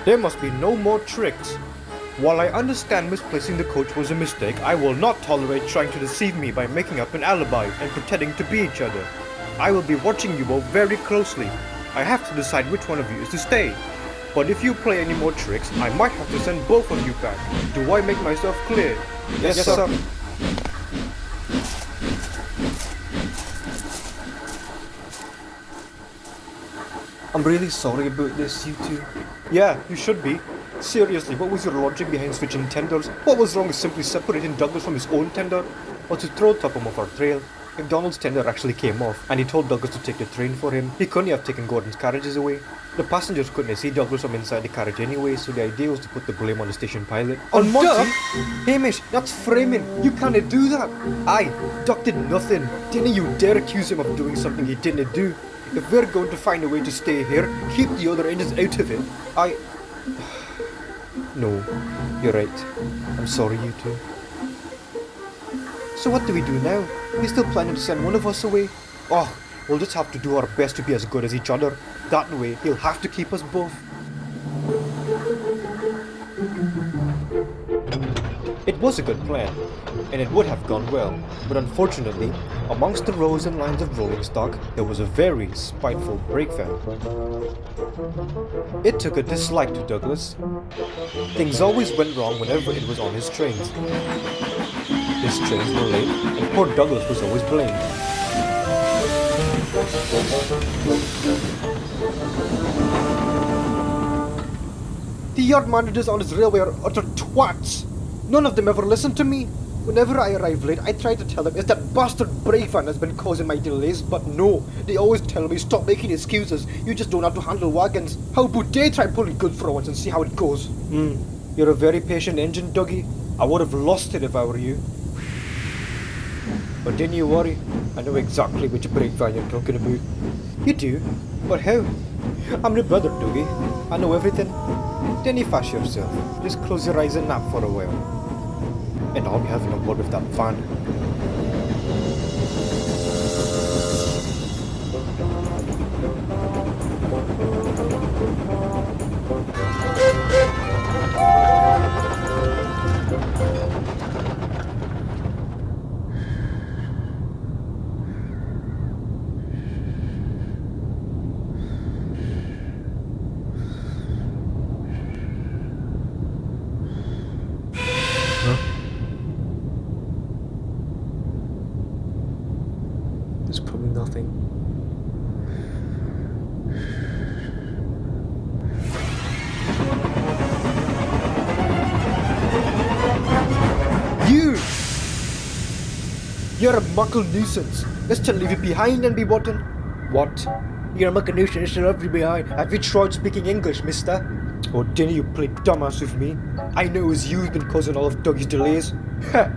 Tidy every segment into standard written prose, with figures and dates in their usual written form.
There must be no more tricks. While I understand misplacing the coach was a mistake, I will not tolerate trying to deceive me by making up an alibi and pretending to be each other. I will be watching you both very closely. I have to decide which one of you is to stay. But if you play any more tricks, I might have to send both of you back. Do I make myself clear? Yes, sir. I'm really sorry about this, you two. Yeah, you should be. Seriously, what was your logic behind switching tenders? What was wrong with simply separating Douglas from his own tender? Or to throw Topham off our trail? If Donald's tender actually came off, and he told Douglas to take the train for him, he couldn't have taken Gordon's carriages away. The passengers couldn't see Douglas from inside the carriage anyway, so the idea was to put the blame on the station pilot. On Monty? Hamish, that's framing. You can't do that. Doc did nothing. Didn't you dare accuse him of doing something he didn't do. If we're going to find a way to stay here, keep the other engines out of it. No, you're right. I'm sorry, you two. So what do we do now? He's still planning to send one of us away? Oh, we'll just have to do our best to be as good as each other. That way, he'll have to keep us both. It was a good plan, and it would have gone well, but unfortunately, amongst the rows and lines of rolling stock, there was a very spiteful breakvan. It took a dislike to Douglas. Things always went wrong whenever it was on his trains. His trains were late, and poor Douglas was always blamed. The yard managers on this railway are utter twats. None of them ever listen to me. Whenever I arrive late, I try to tell them it's that bastard breakvan that's been causing my delays, but no, they always tell me stop making excuses, you just don't know how to handle wagons. How about they try pulling good for once and see how it goes? You're a very patient engine, Dougie. I would have lost it if I were you. But didn't you worry, I know exactly which breakvan you're talking about. You do? But how? I'm your brother, Dougie. I know everything. Then you fash yourself. Just close your eyes and nap for a while. And I'll be having a word with that van. There's probably nothing. You're a muckle nuisance. Let's just leave it behind and be rotten. What? You're a muckle nuisance to leave you behind. Have you tried speaking English, mister? Or didn't you play dumbass with me? I know it was you who's been causing all of Dougie's delays. Heh,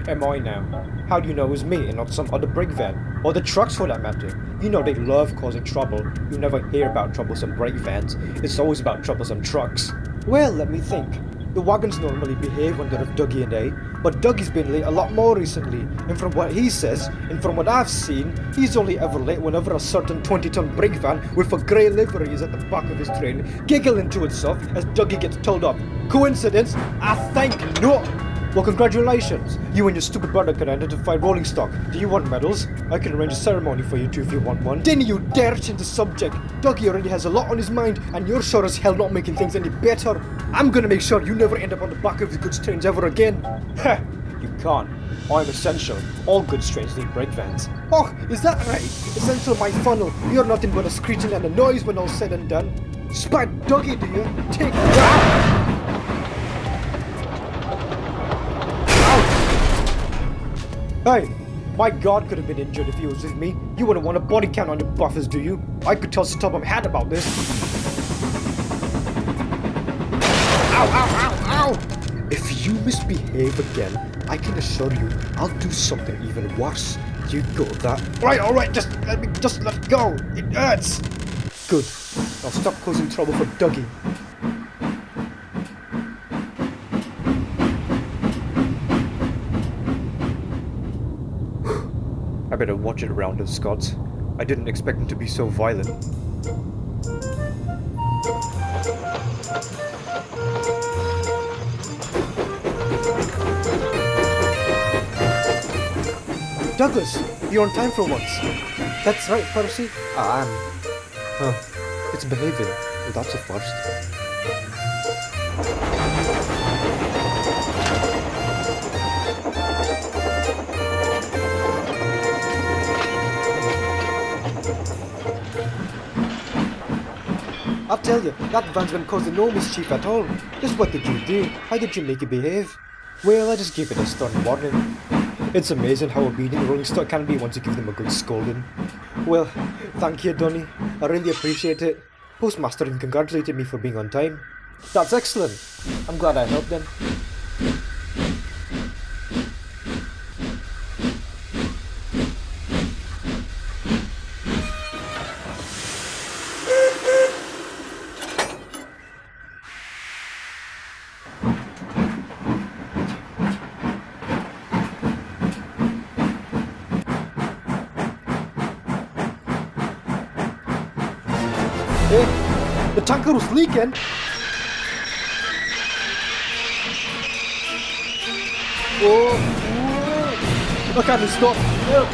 am I now? How do you know it was me and not some other breakvan? Or the trucks for that matter? You know they love causing trouble. You never hear about troublesome breakvans. It's always about troublesome trucks. Well, let me think. The wagons normally behave when they're with Dougie and I, but Dougie's been late a lot more recently, and from what he says, and from what I've seen, he's only ever late whenever a certain 20-ton breakvan with a grey livery is at the back of his train, giggling to itself as Dougie gets told up. Coincidence? I think not! Well, congratulations! You and your stupid brother can identify rolling stock. Do you want medals? I can arrange a ceremony for you two if you want one. Didn't you dare change the subject! Dougie already has a lot on his mind, and you're sure as hell not making things any better. I'm gonna make sure you never end up on the back of the goods trains ever again. Heh, you can't. I'm essential. All goods trains need breakvans. Oh, is that right? Essential my funnel. You're nothing but a screeching and a noise when all's said and done. Spat Dougie, do you? Take that! Hey, my guard could have been injured if he was with me. You wouldn't want a body count on your buffers, do you? I could tell Topham had about this. Ow, ow, ow, ow! If you misbehave again, I can assure you I'll do something even worse. You got that? Alright, just let go. It hurts. Good. I'll stop causing trouble for Dougie. I better watch it around us, Scott. I didn't expect him to be so violent. Douglas, you're on time for once. That's right, Percy. I am. Huh. It's behaving. Well, that's a first. I'll tell you, that van's been causing no mischief at all. Just what did you do? How did you make it behave? Well, I just gave it a stern warning. It's amazing how obedient rolling stock can be once you give them a good scolding. Well, thank you, Donny. I really appreciate it. Postmaster even congratulated me for being on time. That's excellent. I'm glad I helped them. Hey, the tanker was leaking. Oh, I can't stop. Help.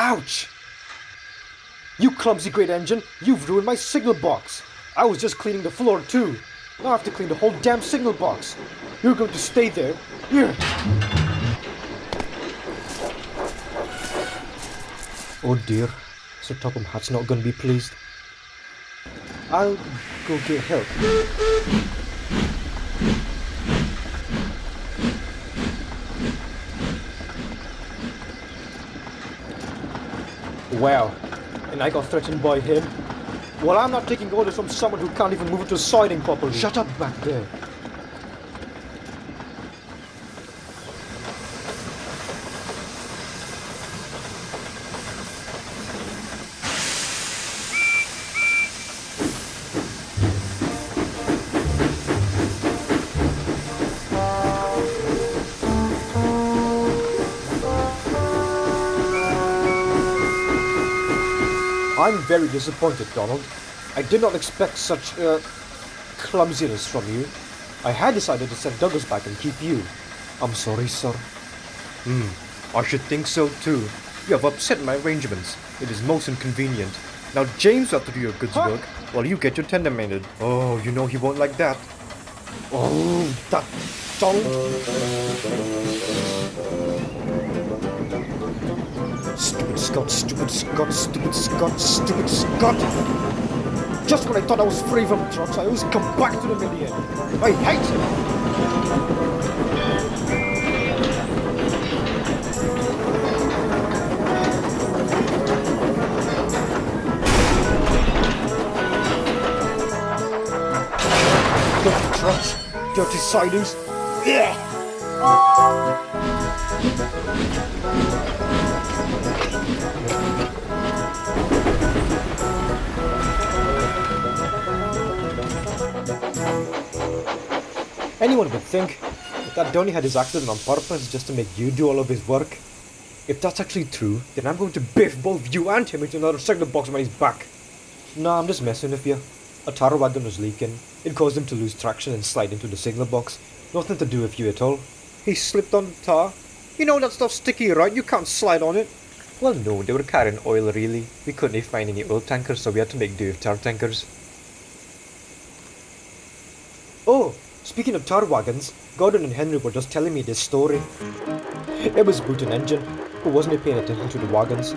Ouch! You clumsy great engine, you've ruined my signal box. I was just cleaning the floor too. Now I have to clean the whole damn signal box. You're going to stay there. Here. Oh dear, Sir Topham Hatt's not going to be pleased. I'll go get help. Wow, and I got threatened by him. Well, I'm not taking orders from someone who can't even move into siding properly. Shut up back there. I'm very disappointed, Donald. I did not expect such, clumsiness from you. I had decided to send Douglas back and keep you. I'm sorry, sir. I should think so too. You have upset my arrangements. It is most inconvenient. Now James will have to do your goods work while you get your tender mended. Oh, you know he won't like that. Oh, that Donald! Stupid Scott, stupid Scott, stupid Scott, stupid Scott! Just when I thought I was free from trucks, I always come back to them in the end. I hate him! Dirty trucks, dirty sidings. Yeah. Anyone would think that Donny had his accident on purpose just to make you do all of his work. If that's actually true, then I'm going to biff both you and him into another signal box when he's back. Nah, I'm just messing with you. A tar wagon was leaking. It caused him to lose traction and slide into the signal box. Nothing to do with you at all. He slipped on the tar. You know that stuff's sticky, right? You can't slide on it. Well, no, they were carrying oil really. We couldn't find any oil tankers, so we had to make do with tar tankers. Oh, speaking of tar wagons, Gordon and Henry were just telling me this story. It was Boot and Engine who wasn't paying attention to the wagons.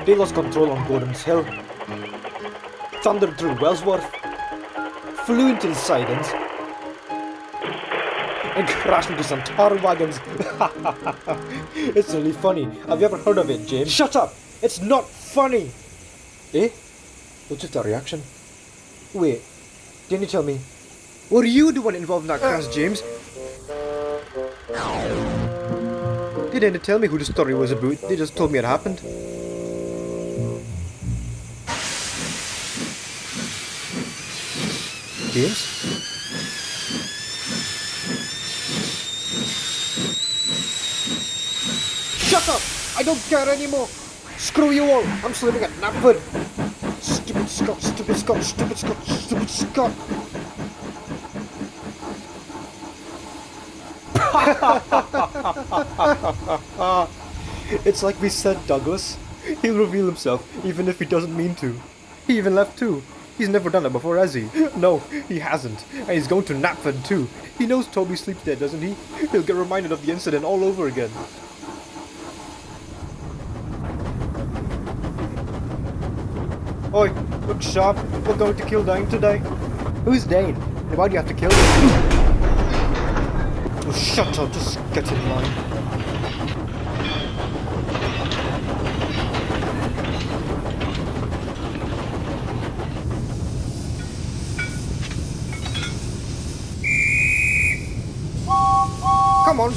They lost control on Gordon's Hill, thundered through Wellsworth, flew into the sidings, and crashed into some tar wagons. It's really funny. Have you ever heard of it, James? Shut up! It's not funny! Eh? What's with that reaction? Wait, didn't you tell me? Were you the one involved in that crash, James? They didn't tell me who the story was about. They just told me it happened. James? Shut up! I don't care anymore! Screw you all! I'm sleeping at Knapford! Stupid Scott, stupid Scott, stupid Scott, stupid Scott! It's like we said, Douglas. He'll reveal himself, even if he doesn't mean to. He even left too. He's never done it before, has he? No, he hasn't. And he's going to Knapford too. He knows Toby sleeps there, doesn't he? He'll get reminded of the incident all over again. Oi, look sharp. We're going to kill Dane today. Who's Dane? And why do you have to kill him? Oh, shut up, just get in line.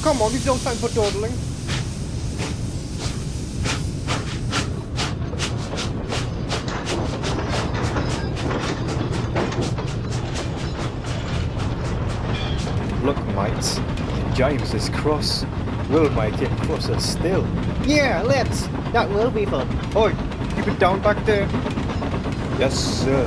Come on, we've no time for dawdling. Look, mates. James is cross. We'll make him crosser still. Yeah, let's. That will be fun. Oi, keep it down back there. Yes, sir.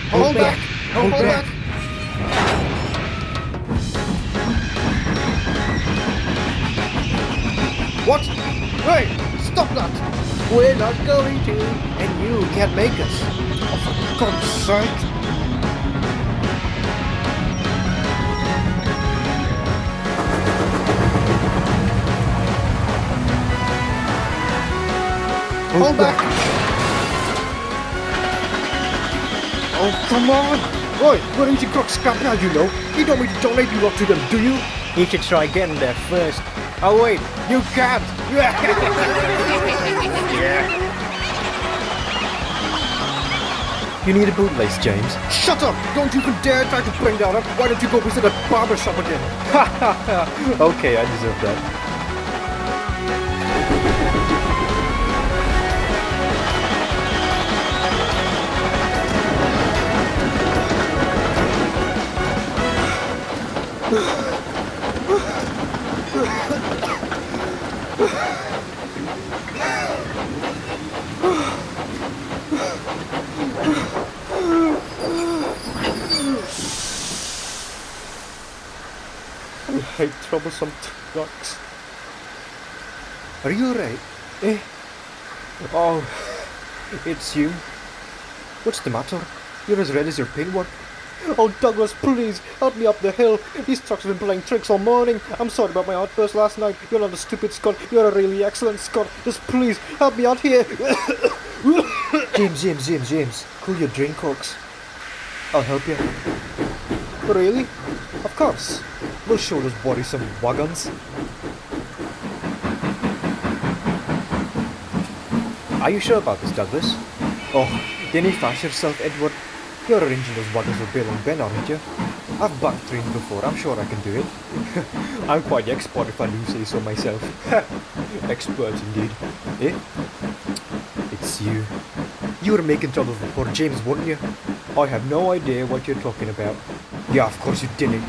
Hold back! Hold back! What? Hey! Stop that! We're not going to, and you can't make us. Oh, for God's sake! Hold back! Oh, come on! Oi, we're eating crock scrap now, you know. You don't need to donate you lot to them, do you? You should try getting there first. Oh wait, you can't! You need a bootlace, James. Shut up! Don't you even dare try to bring that up! Why don't you go visit a barber shop again? Okay, I deserve that. I hate troublesome trucks. Are you alright? Eh? Oh, it's you. What's the matter? You're as red as your paintwork. Oh, Douglas, please, help me up the hill. These trucks have been playing tricks all morning. I'm sorry about my outburst last night. You're not a stupid Scot. You're a really excellent Scot. Just please, help me out here. James. Cool your drink, Cox. I'll help you. Really? Of course. We'll show those worrisome wagons. Are you sure about this, Douglas? Oh, didn't you fash yourself, Edward? You're arranging those wagons with Bill and Ben, aren't you? I've backed trainz before, I'm sure I can do it. I'm quite the expert if I do say so myself. Expert indeed. Eh? It's you. You were making trouble for poor James, weren't you? I have no idea what you're talking about. Yeah, of course you didn't.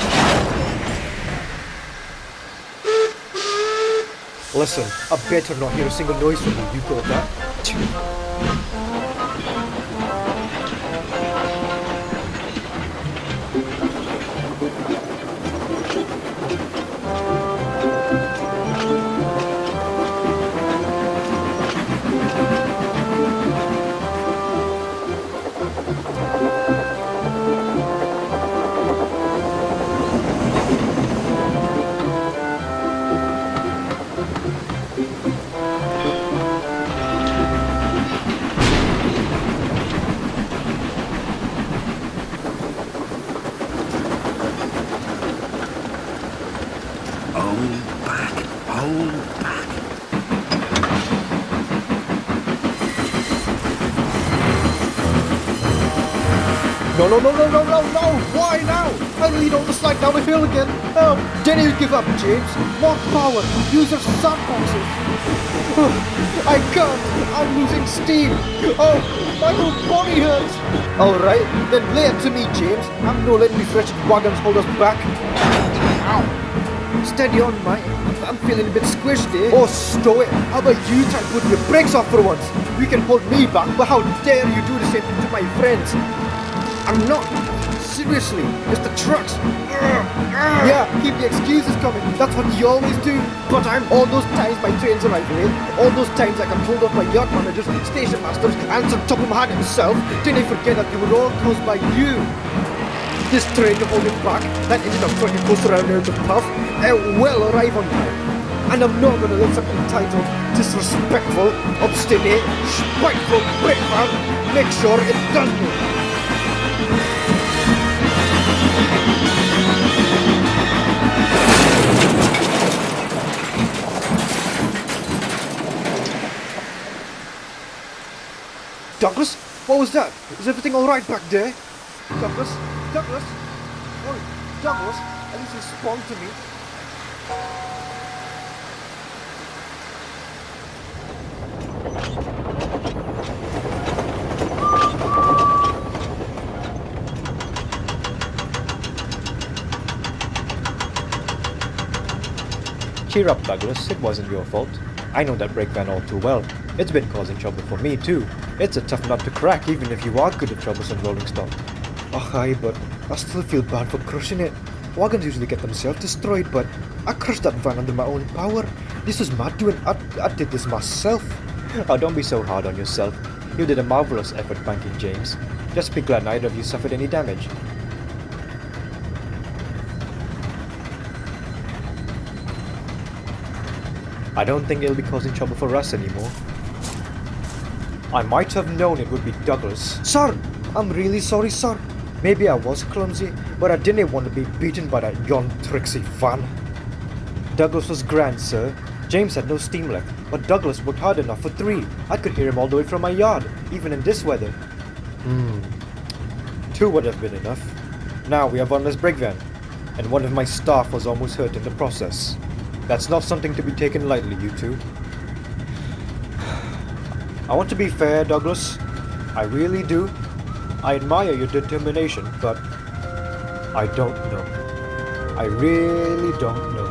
Listen, I better not hear a single noise from you, you got that? Hold back. No, no, no, no, no, no, no! Why now? I really don't want to slide down the hill again. Oh, dare you give up, James? More power. Use your sandboxes. I can't. I'm losing steam. Oh, my whole body hurts. Alright, then lay it to me, James. I'm no letting these wretched wagons hold us back. Ow. Steady on, mate. I'm feeling a bit squished here. Oh, stow it. How about you try putting your brakes off for once? You can hold me back, but how dare you do the same thing to my friends? I'm not. Seriously, it's the trucks. Yeah, keep the excuses coming. That's what you always do. But all those times my trains arrived late, all those times I got told off by yacht managers, station masters, and Sir Topham Hatt himself, didn't they forget that they were all caused by you? This train to hold it back, that engine I'm trying to coast around there to puff, it will arrive on time. And I'm not gonna let some entitled, disrespectful, obstinate, spiteful breakvan make sure it does me. Douglas? What was that? Is everything alright back there? Douglas? Douglas? Oh, Douglas? At least respond to me. Cheer up, Douglas. It wasn't your fault. I know that breakvan all too well. It's been causing trouble for me too. It's a tough nut to crack even if you are good at troublesome rolling stock. Oh, aye, but I still feel bad for crushing it. Wagons usually get themselves destroyed, but I crushed that van under my own power. This was my doing. I did this myself. Oh, don't be so hard on yourself. You did a marvelous effort banking James. Just be glad neither of you suffered any damage. I don't think it'll be causing trouble for us anymore. I might have known it would be Douglas. Sir, I'm really sorry, sir. Maybe I was clumsy, but I didn't want to be beaten by that yon tricksy van. Douglas was grand, sir. James had no steam left, but Douglas worked hard enough for 3. I could hear him all the way from my yard, even in this weather. 2 would have been enough. Now we have one less breakvan, and one of my staff was almost hurt in the process. That's not something to be taken lightly, you two. I want to be fair, Douglas. I really do. I admire your determination, but I don't know. I really don't know.